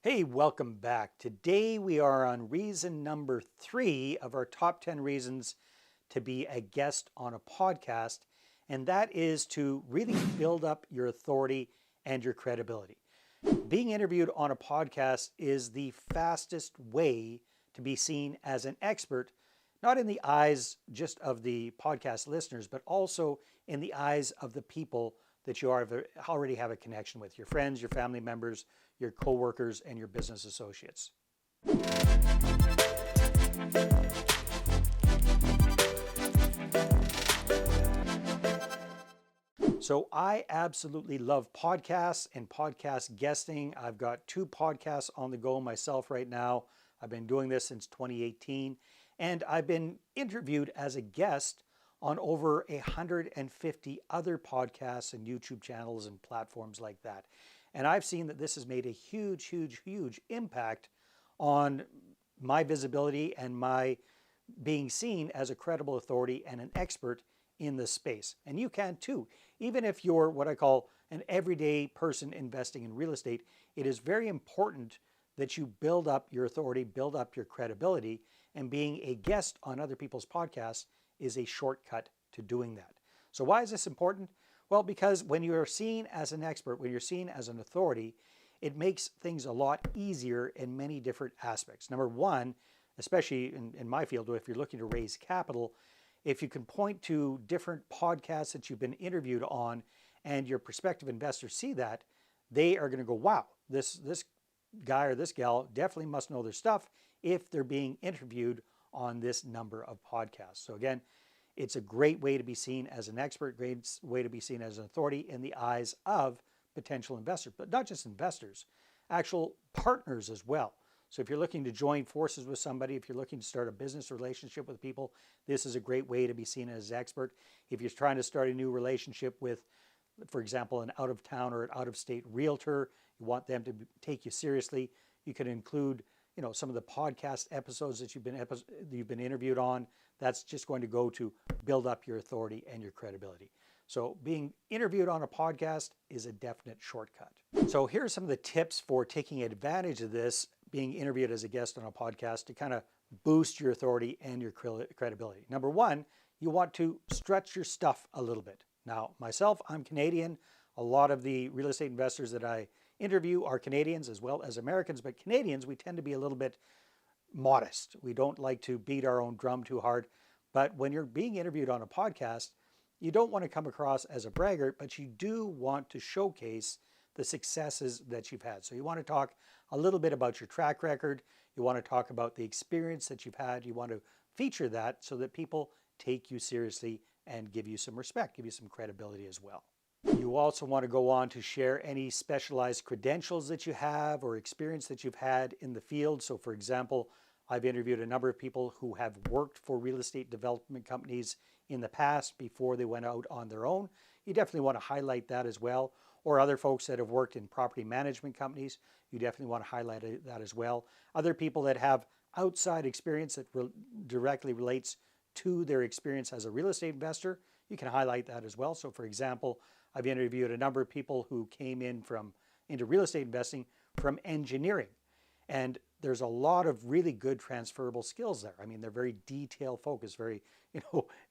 Hey, welcome back. Today we are on reason number 3 of our top 10 reasons to be a guest on a podcast, and that is to really build up your authority and your credibility. Being interviewed on a podcast is the fastest way to be seen as an expert, not in the eyes just of the podcast listeners, but also in the eyes of the people that you already have a connection with, your friends, your family members, your coworkers, and your business associates. So I absolutely love podcasts and podcast guesting. I've got 2 podcasts on the go myself right now. I've been doing this since 2018, and I've been interviewed as a guest on over 150 other podcasts and YouTube channels and platforms like that. And I've seen that this has made a huge, huge, huge impact on my visibility and my being seen as a credible authority and an expert in this space. And you can too. Even if you're what I call an everyday person investing in real estate, it is very important that you build up your authority, build up your credibility, and being a guest on other people's podcasts is a shortcut to doing that. So why is this important? Well, because when you're seen as an expert, when you're seen as an authority, it makes things a lot easier in many different aspects. Number one, especially in my field, if you're looking to raise capital, if you can point to different podcasts that you've been interviewed on and your prospective investors see that, they are going to go, wow, this guy or this gal definitely must know their stuff if they're being interviewed on this number of podcasts. So again, it's a great way to be seen as an expert, great way to be seen as an authority in the eyes of potential investors, but not just investors, actual partners as well. So if you're looking to join forces with somebody, if you're looking to start a business relationship with people, this is a great way to be seen as an expert. If you're trying to start a new relationship with, for example, an out-of-town or an out-of-state realtor, you want them to take you seriously, you can include some of the podcast episodes that you've been interviewed on. That's just going to go to build up your authority and your credibility. So being interviewed on a podcast is a definite shortcut. So here are some of the tips for taking advantage of this, being interviewed as a guest on a podcast, to kind of boost your authority and your credibility. Number one, you want to stretch your stuff a little bit. Now, myself, I'm Canadian. A lot of the real estate investors that I interview are Canadians as well as Americans, but Canadians, we tend to be a little bit modest. We don't like to beat our own drum too hard. But when you're being interviewed on a podcast, you don't want to come across as a braggart, but you do want to showcase the successes that you've had. So you want to talk a little bit about your track record. You want to talk about the experience that you've had. You want to feature that so that people take you seriously and give you some respect, give you some credibility as well. You also want to go on to share any specialized credentials that you have or experience that you've had in the field. So for example, I've interviewed a number of people who have worked for real estate development companies in the past before they went out on their own. You definitely want to highlight that as well. Or other folks that have worked in property management companies, you definitely want to highlight that as well. Other people that have outside experience that directly relates to their experience as a real estate investor, you can highlight that as well. So for example, I've interviewed a number of people who came into real estate investing from engineering. And there's a lot of really good transferable skills there. I mean, they're very detail focused, very,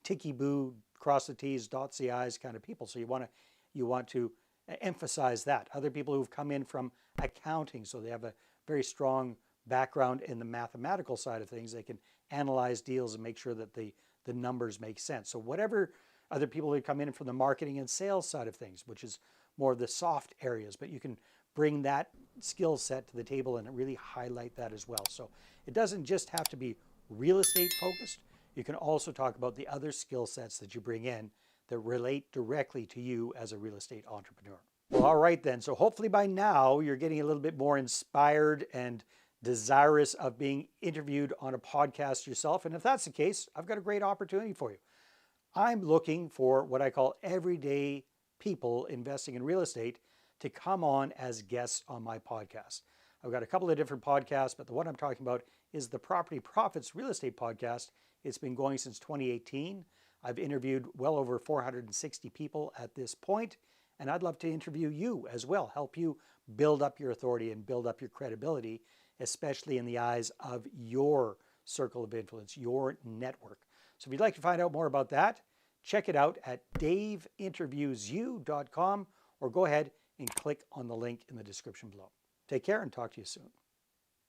ticky-boo, cross the T's, dot the I's kind of people. So you want to emphasize that. Other people who've come in from accounting, so they have a very strong background in the mathematical side of things. They can analyze deals and make sure that the numbers make sense. So whatever other people who come in from the marketing and sales side of things, which is more of the soft areas, but you can bring that skill set to the table and really highlight that as well. So it doesn't just have to be real estate focused. You can also talk about the other skill sets that you bring in that relate directly to you as a real estate entrepreneur. Well, all right then. So hopefully by now you're getting a little bit more inspired and desirous of being interviewed on a podcast yourself. And if that's the case, I've got a great opportunity for you. I'm looking for what I call everyday people investing in real estate to come on as guests on my podcast. I've got a couple of different podcasts, but the one I'm talking about is the Property Profits Real Estate Podcast. It's been going since 2018. I've interviewed well over 460 people at this point, and I'd love to interview you as well, help you build up your authority and build up your credibility, especially in the eyes of your circle of influence, your network. So if you'd like to find out more about that, check it out at daveinterviewsyou.com or go ahead and click on the link in the description below. Take care and talk to you soon.